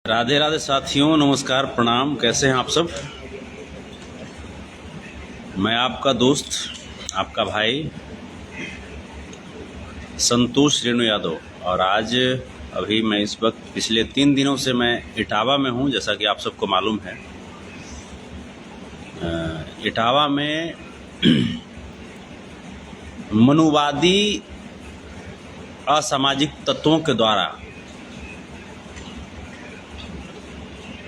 राधे राधे साथियों, नमस्कार, प्रणाम। कैसे हैं आप सब? मैं आपका दोस्त, आपका भाई संतोष रेणु यादव। और आज अभी मैं इस वक्त पिछले 3 दिनों से मैं इटावा में हूं, जैसा कि आप सबको मालूम है। इटावा में मनुवादी असामाजिक तत्वों के द्वारा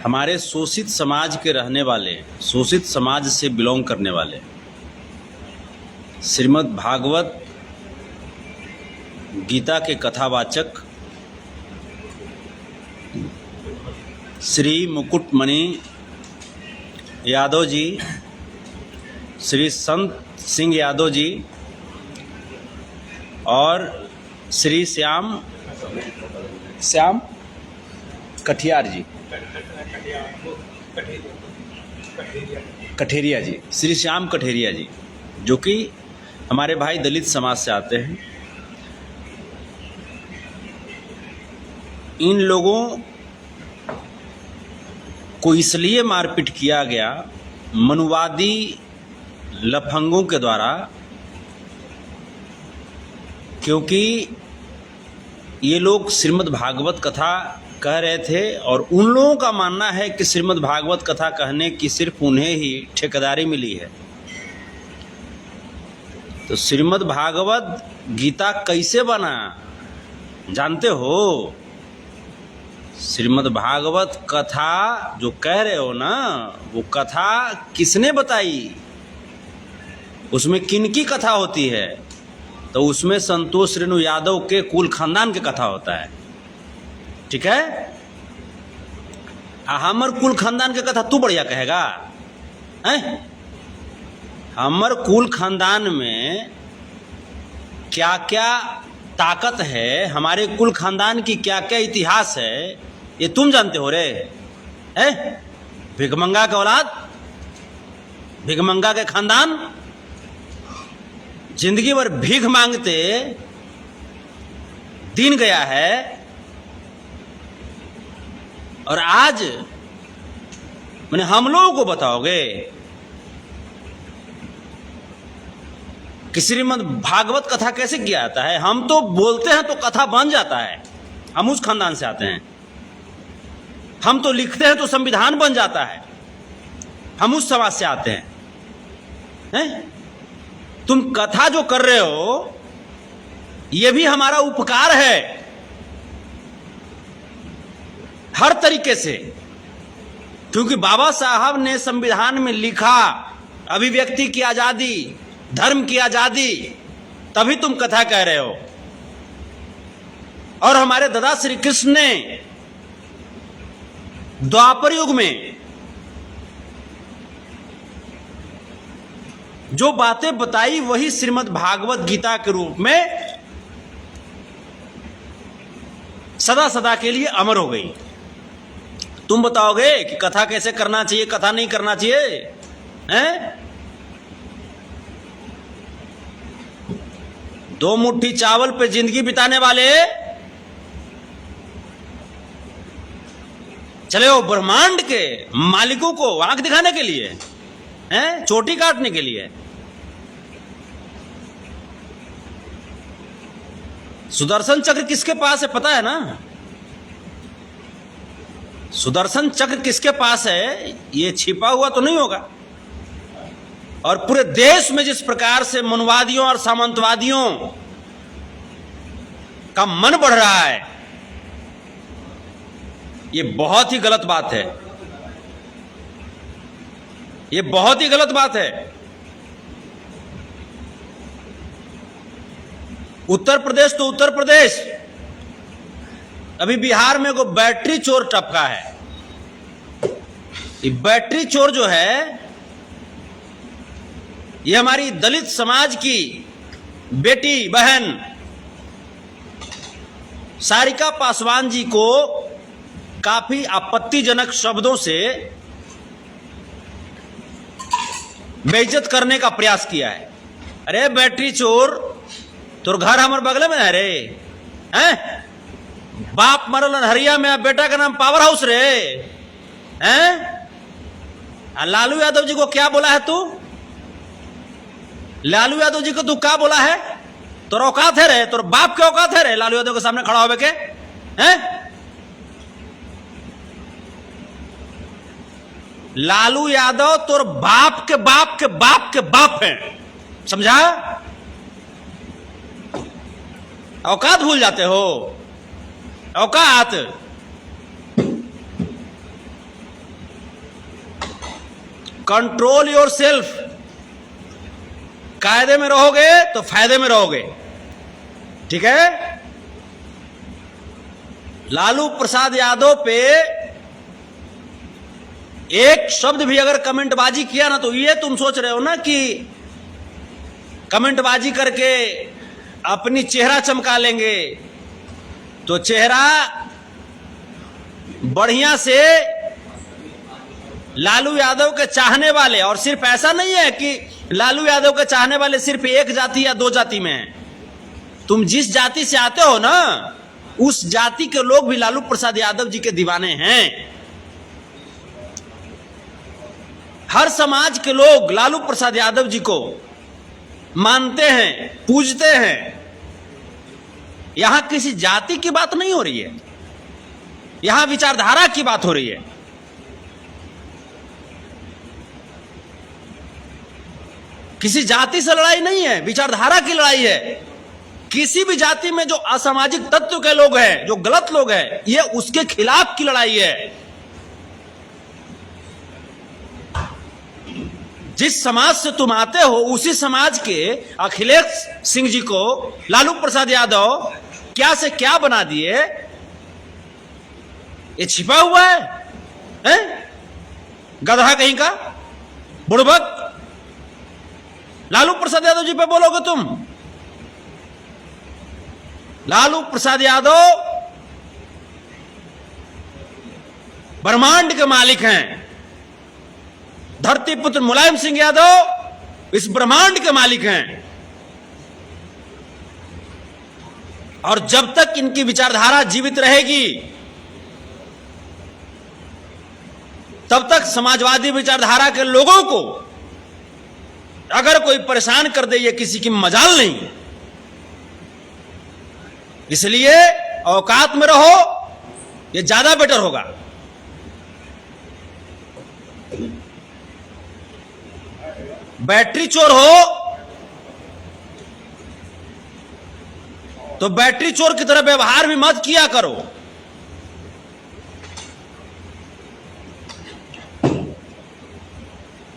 हमारे शोषित समाज के रहने वाले, शोषित समाज से बिलोंग करने वाले श्रीमद् भागवत गीता के कथावाचक श्री मुकुटमणि यादव जी, श्री संत सिंह यादव जी और श्री श्याम कठियार जी, कठेरिया जी, श्री श्याम कठेरिया जी, जो कि हमारे भाई दलित समाज से आते हैं। इन लोगों को इसलिए मारपीट किया गया मनुवादी लफंगों के द्वारा, क्योंकि ये लोग श्रीमद् भागवत कथा कह रहे थे और उन लोगों का मानना है कि श्रीमद् भागवत कथा कहने की सिर्फ उन्हें ही ठेकेदारी मिली है। तो श्रीमद् भागवत गीता कैसे बना जानते हो? श्रीमद् भागवत कथा जो कह रहे हो ना, वो कथा किसने बताई? उसमें किनकी कथा होती है? तो उसमें संतोष रेणु यादव के कुल खानदान की कथा होता है। ठीक है? हमर कुल खानदान के कथा तू बढ़िया कहेगा? हैं? हमर कुल खानदान में क्या क्या ताकत है, हमारे कुल खानदान की क्या क्या इतिहास है, ये तुम जानते हो रे? हैं? भिखमंगा के औलाद, भिखमंगा के खानदान, जिंदगी भर भीख मांगते दिन गया है, और आज मैंने हम लोगों को बताओगे कि श्रीमद् भागवत कथा कैसे किया जाता है? हम तो बोलते हैं तो कथा बन जाता है। हम उस खानदान से आते हैं। हम तो लिखते हैं तो संविधान बन जाता है। हम उस समाज से आते हैं। तुम कथा जो कर रहे हो, यह भी हमारा उपकार है हर तरीके से, क्योंकि बाबा साहब ने संविधान में लिखा अभिव्यक्ति की आजादी, धर्म की आजादी, तभी तुम कथा कह रहे हो। और हमारे दादा श्री कृष्ण ने द्वापर युग में जो बातें बताई, वही श्रीमद् भागवत गीता के रूप में सदा सदा के लिए अमर हो गई। तुम बताओगे कि कथा कैसे करना चाहिए, कथा नहीं करना चाहिए? हैं? 2 मुट्ठी चावल पे जिंदगी बिताने वाले चले हो ब्रह्मांड के मालिकों को आंख दिखाने के लिए, हैं? चोटी काटने के लिए। सुदर्शन चक्र किसके पास है पता है ना? सुदर्शन चक्र किसके पास है, ये छिपा हुआ तो नहीं होगा। और पूरे देश में जिस प्रकार से मनुवादियों और सामंतवादियों का मन बढ़ रहा है, ये बहुत ही गलत बात है। ये बहुत ही गलत बात है। उत्तर प्रदेश तो उत्तर प्रदेश, अभी बिहार में को बैटरी चोर टपका है। ये बैटरी चोर जो है, ये हमारी दलित समाज की बेटी बहन सारिका पासवान जी को काफी आपत्तिजनक शब्दों से बेइज्जत करने का प्रयास किया है। अरे बैटरी चोर, तोर घर हमारे बगल में है रे, हैं? बाप मरल हरिया में, बेटा का नाम पावर हाउस रे हैं? लालू यादव जी को क्या बोला है तू? लालू यादव जी को तू क्या बोला है? तोर औकात है रे? तोर बाप के औकात है रे लालू यादव के सामने खड़ा होवे के? हैं? लालू यादव तोर बाप के बाप के बाप के बाप है, समझा? औकात भूल जाते हो, औकात। Control your self. कायदे में रहोगे तो फायदे में रहोगे, ठीक है? लालू प्रसाद यादव पे एक शब्द भी अगर कमेंटबाजी किया ना, तो ये तुम सोच रहे हो ना कि कमेंटबाजी करके अपनी चेहरा चमका लेंगे, तो चेहरा बढ़िया से लालू यादव के चाहने वाले, और सिर्फ ऐसा नहीं है कि लालू यादव के चाहने वाले सिर्फ एक जाति या दो जाति में है, तुम जिस जाति से आते हो ना, उस जाति के लोग भी लालू प्रसाद यादव जी के दीवाने हैं। हर समाज के लोग लालू प्रसाद यादव जी को मानते हैं, पूजते हैं। यहां किसी जाति की बात नहीं हो रही है, यहां विचारधारा की बात हो रही है। किसी जाति से लड़ाई नहीं है, विचारधारा की लड़ाई है। किसी भी जाति में जो असामाजिक तत्व के लोग हैं, जो गलत लोग हैं, ये उसके खिलाफ की लड़ाई है। जिस समाज से तुम आते हो, उसी समाज के अखिलेश सिंह जी को लालू प्रसाद यादव क्या से क्या बना दिए, ये छिपा हुआ है? गधा कहीं का, बुड़बक। लालू प्रसाद यादव जी पे बोलोगे तुम? लालू प्रसाद यादव ब्रह्मांड के मालिक हैं। धरती पुत्र मुलायम सिंह यादव इस ब्रह्मांड के मालिक हैं, और जब तक इनकी विचारधारा जीवित रहेगी, तब तक समाजवादी विचारधारा के लोगों को अगर कोई परेशान कर दे, ये किसी की मजाल नहीं। इसलिए औकात में रहो, ये ज्यादा बेटर होगा। बैटरी चोर हो तो बैटरी चोर की तरह व्यवहार भी मत किया करो।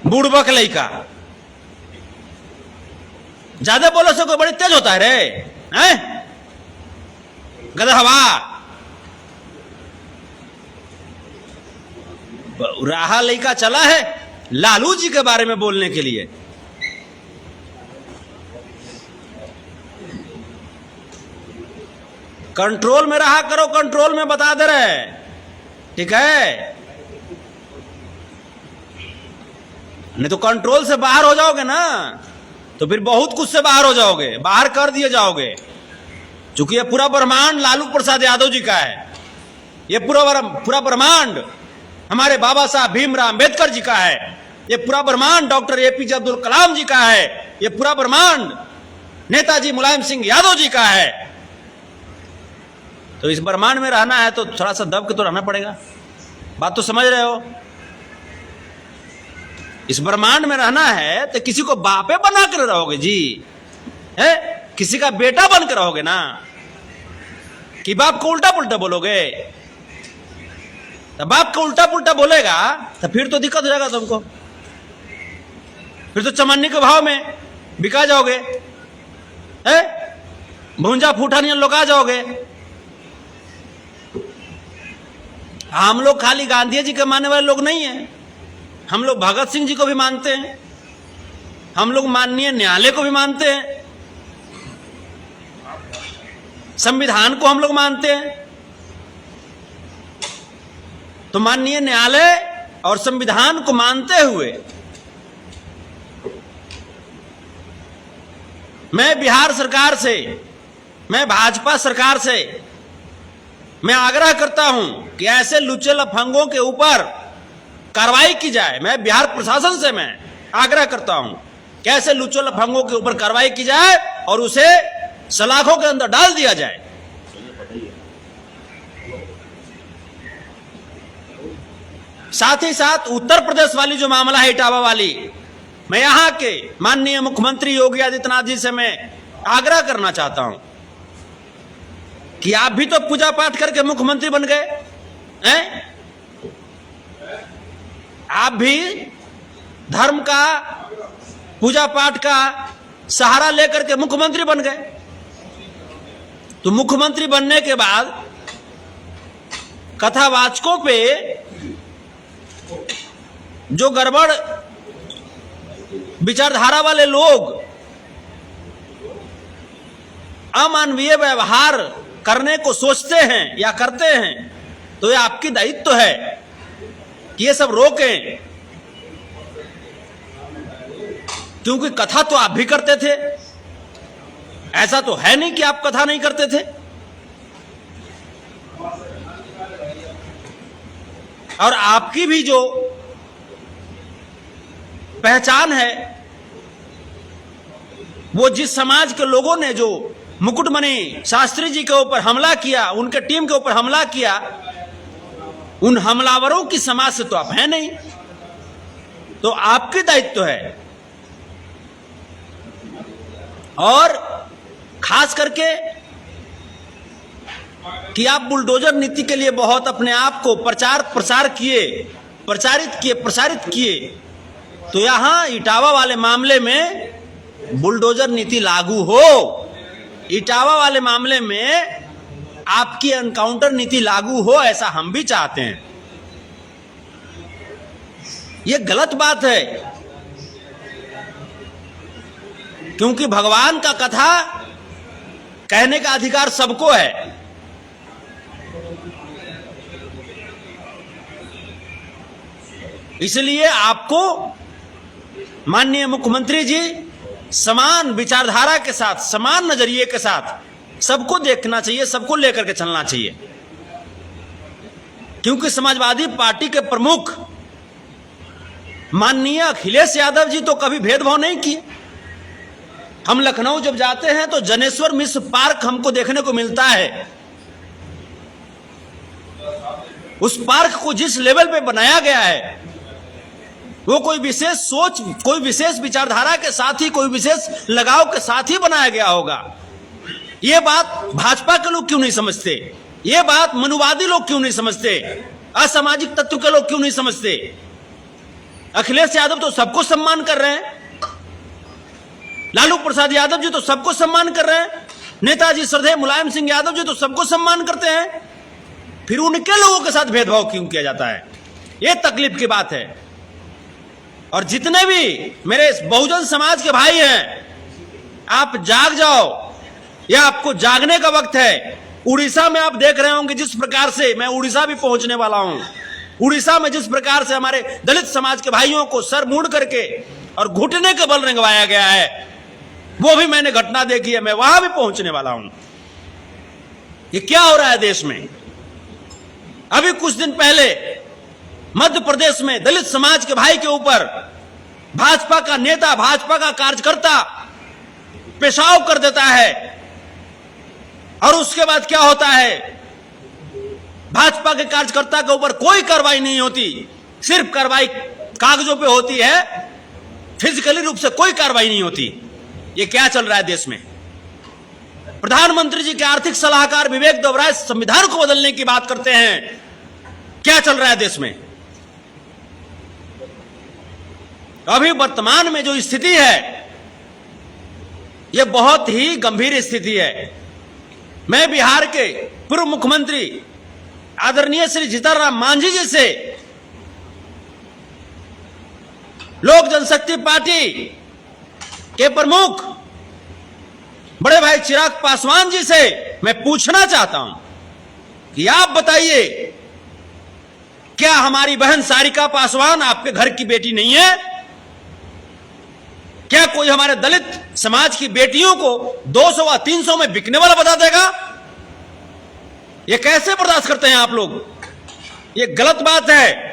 बुड़बक लइका, ज्यादा बोलो से कोई बड़ी तेज होता है रे, हैं? गधवा राहा लइका चला है लालू जी के बारे में बोलने के लिए। कंट्रोल में रहा करो, कंट्रोल में बता दे रहे, ठीक है? नहीं तो कंट्रोल से बाहर हो जाओगे ना, तो फिर बहुत कुछ से बाहर हो जाओगे, बाहर कर दिए जाओगे। क्योंकि ये पूरा ब्रह्मांड लालू प्रसाद यादव जी का है, ये पूरा ब्रह्मांड हमारे बाबा साहब भीमराव अंबेडकर जी का है, ये पूरा ब्रह्मांड डॉक्टर एपीजे अब्दुल कलाम जी का है, ये पूरा ब्रह्मांड नेताजी मुलायम सिंह यादव जी का है। तो इस ब्रह्मांड में रहना है तो थोड़ा सा दब के तो रहना पड़ेगा। बात तो समझ रहे हो? इस ब्रह्मांड में रहना है तो किसी को बापे बना कर रहोगे जी, है? किसी का बेटा बनकर रहोगे ना, कि बाप को उल्टा पुल्टा बोलोगे? तो बाप को उल्टा पुल्टा बोलेगा तो फिर तो दिक्कत हो जाएगा तुमको, फिर तो चमन्नी के भाव में बिका जाओगे, है? भूंजा फूटा नहीं लोग आ जाओगे। हम लोग खाली गांधी जी के मानने वाले लोग नहीं हैं, हम लोग भगत सिंह जी को भी मानते हैं, हम लोग माननीय न्यायालय को भी मानते हैं, संविधान को हम लोग मानते हैं। तो माननीय न्यायालय और संविधान को मानते हुए मैं बिहार सरकार से, मैं भाजपा सरकार से मैं आग्रह करता हूं कि ऐसे लुच्चे लफंगों के ऊपर कार्रवाई की जाए। मैं बिहार प्रशासन से मैं आग्रह करता हूं कि ऐसे लुच्चे लफंगों के ऊपर कार्रवाई की जाए और उसे सलाखों के अंदर डाल दिया जाए। साथ ही साथ उत्तर प्रदेश वाली जो मामला है इटावा वाली, मैं यहां के माननीय मुख्यमंत्री योगी आदित्यनाथ जी से मैं आग्रह करना चाहता हूं कि आप भी तो पूजा पाठ करके मुख्यमंत्री बन गए हैं, आप भी धर्म का पूजा पाठ का सहारा लेकर के मुख्यमंत्री बन गए। तो मुख्यमंत्री बनने के बाद कथावाचकों पे जो गड़बड़ विचारधारा वाले लोग अमानवीय व्यवहार करने को सोचते हैं या करते हैं, तो ये आपकी दायित्व है कि ये सब रोकें, क्योंकि कथा तो आप भी करते थे। ऐसा तो है नहीं कि आप कथा नहीं करते थे। और आपकी भी जो पहचान है, वो जिस समाज के लोगों ने जो मुकुटमणि शास्त्री जी के ऊपर हमला किया, उनके टीम के ऊपर हमला किया, उन हमलावरों की समाज से तो आप हैं नहीं। तो आपकी दायित्व है, और खास करके कि आप बुलडोजर नीति के लिए बहुत अपने आप को प्रसारित किए, तो यहां इटावा वाले मामले में बुलडोजर नीति लागू हो, इटावा वाले मामले में आपकी एनकाउंटर नीति लागू हो, ऐसा हम भी चाहते हैं। यह गलत बात है, क्योंकि भगवान का कथा कहने का अधिकार सबको है। इसलिए आपको माननीय मुख्यमंत्री जी समान विचारधारा के साथ, समान नजरिए के साथ सबको देखना चाहिए, सबको लेकर के चलना चाहिए। क्योंकि समाजवादी पार्टी के प्रमुख माननीय अखिलेश यादव जी तो कभी भेदभाव नहीं किए। हम लखनऊ जब जाते हैं तो जनेश्वर मिश्र पार्क हमको देखने को मिलता है। उस पार्क को जिस लेवल पे बनाया गया है, वो कोई विशेष सोच, कोई विशेष विचारधारा के साथ ही, कोई विशेष लगाव के साथ ही बनाया गया होगा। ये बात भाजपा के लोग क्यों नहीं समझते? ये बात मनुवादी लोग क्यों नहीं समझते? असामाजिक तत्व के लोग क्यों नहीं समझते? अखिलेश यादव तो सबको सम्मान कर रहे हैं, लालू प्रसाद यादव जी तो सबको सम्मान कर रहे हैं, नेताजी श्रद्धेय मुलायम सिंह यादव जी तो सबको सम्मान करते हैं, फिर उनके लोगों के साथ भेदभाव क्यों किया जाता है? यह तकलीफ की बात है। और जितने भी मेरे बहुजन समाज के भाई हैं, आप जाग जाओ, यह आपको जागने का वक्त है। उड़ीसा में आप देख रहे होंगे जिस प्रकार से, मैं उड़ीसा भी पहुंचने वाला हूं, उड़ीसा में जिस प्रकार से हमारे दलित समाज के भाइयों को सर मुड़ करके और घुटने के बल रंगवाया गया है, वो भी मैंने घटना देखी है, मैं वहां भी पहुंचने वाला हूं। ये क्या हो रहा है देश में? अभी कुछ दिन पहले मध्य प्रदेश में दलित समाज के भाई के ऊपर भाजपा का नेता, भाजपा का कार्यकर्ता पेशाब कर देता है, और उसके बाद क्या होता है? भाजपा के कार्यकर्ता के ऊपर कोई कार्रवाई नहीं होती, सिर्फ कार्रवाई कागजों पे होती है, फिजिकली रूप से कोई कार्रवाई नहीं होती। ये क्या चल रहा है देश में? प्रधानमंत्री जी के आर्थिक सलाहकार विवेक देवराय संविधान को बदलने की बात करते हैं। क्या चल रहा है देश में? अभी वर्तमान में जो स्थिति है, यह बहुत ही गंभीर स्थिति है। मैं बिहार के पूर्व मुख्यमंत्री आदरणीय श्री जीतन राम मांझी जी से, लोक जनशक्ति पार्टी के प्रमुख बड़े भाई चिराग पासवान जी से मैं पूछना चाहता हूं कि आप बताइए, क्या हमारी बहन सारिका पासवान आपके घर की बेटी नहीं है? क्या कोई हमारे दलित समाज की बेटियों को 200 व 300 में बिकने वाला बता देगा? ये कैसे बर्दाश्त करते हैं आप लोग? ये गलत बात है।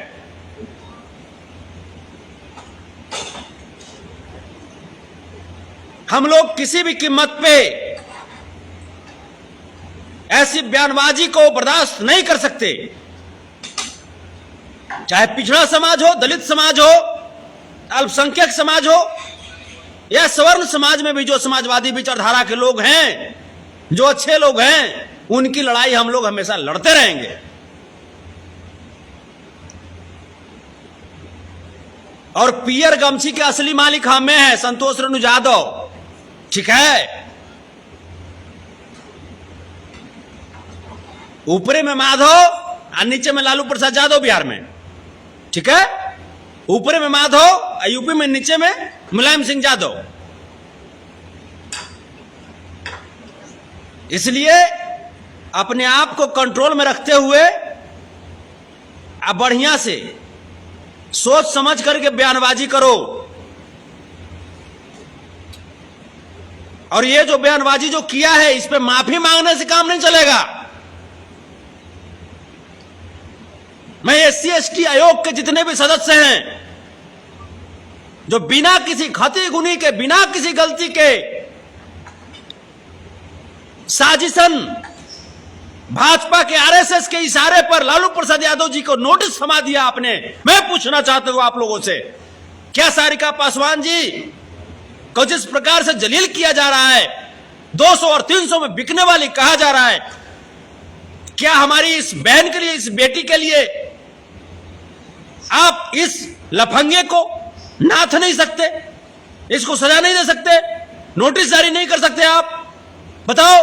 हम लोग किसी भी कीमत पे ऐसी बयानबाजी को बर्दाश्त नहीं कर सकते। चाहे पिछड़ा समाज हो, दलित समाज हो, अल्पसंख्यक समाज हो या सवर्ण समाज में भी जो समाजवादी विचारधारा के लोग हैं, जो अच्छे लोग हैं, उनकी लड़ाई हम लोग हमेशा लड़ते रहेंगे। और पियर गमछी के असली मालिक हमें हैं, संतोष रेणु यादव। ठीक है, ऊपरे में माधव और नीचे में लालू प्रसाद यादव बिहार में। ठीक है, ऊपरे में माधव, यूपी में नीचे में मुलायम सिंह यादव। इसलिए अपने आप को कंट्रोल में रखते हुए आप बढ़िया से सोच समझ करके बयानबाजी करो। और ये जो बयानबाजी जो किया है, इस पे माफी मांगने से काम नहीं चलेगा। मैं SC/ST आयोग के जितने भी सदस्य हैं, जो बिना किसी खती गुनी के, बिना किसी गलती के साजिशन भाजपा के RSS के इशारे पर लालू प्रसाद यादव जी को नोटिस थमा दिया आपने, मैं पूछना चाहता हूं आप लोगों से, क्या सारिका पासवान जी को जिस प्रकार से जलील किया जा रहा है, 200 और 300 में बिकने वाली कहा जा रहा है, क्या हमारी इस बहन के लिए, इस बेटी के लिए आप इस लफंगे को नाथ नहीं सकते? इसको सजा नहीं दे सकते? नोटिस जारी नहीं कर सकते आप? बताओ,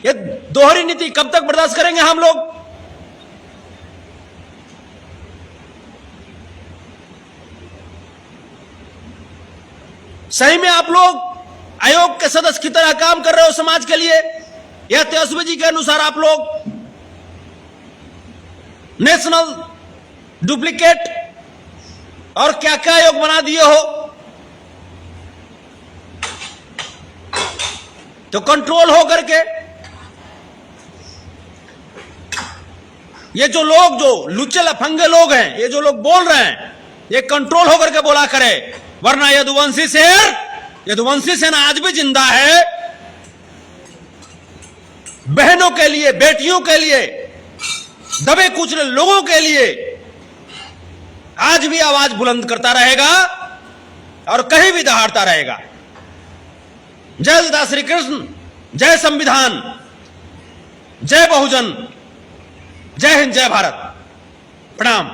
ये दोहरी नीति कब तक बर्दाश्त करेंगे हम लोग? सही में आप लोग आयोग के सदस्य की तरह काम कर रहे हो समाज के लिए, या तेजस्वी जी के अनुसार आप लोग नेशनल डुप्लीकेट और क्या क्या आयोग बना दिए हो? तो कंट्रोल हो करके ये जो लोग, जो लुच्चे लफंगे लोग हैं, ये जो लोग बोल रहे हैं, ये कंट्रोल होकर के बोला करे, वरना यदुवंशी सेना आज भी जिंदा है। बहनों के लिए, बेटियों के लिए, दबे कुचले लोगों के लिए आज भी आवाज बुलंद करता रहेगा और कहीं भी दहाड़ता रहेगा। जय दादा श्री कृष्ण, जय संविधान, जय बहुजन, जय हिंद, जय भारत, प्रणाम।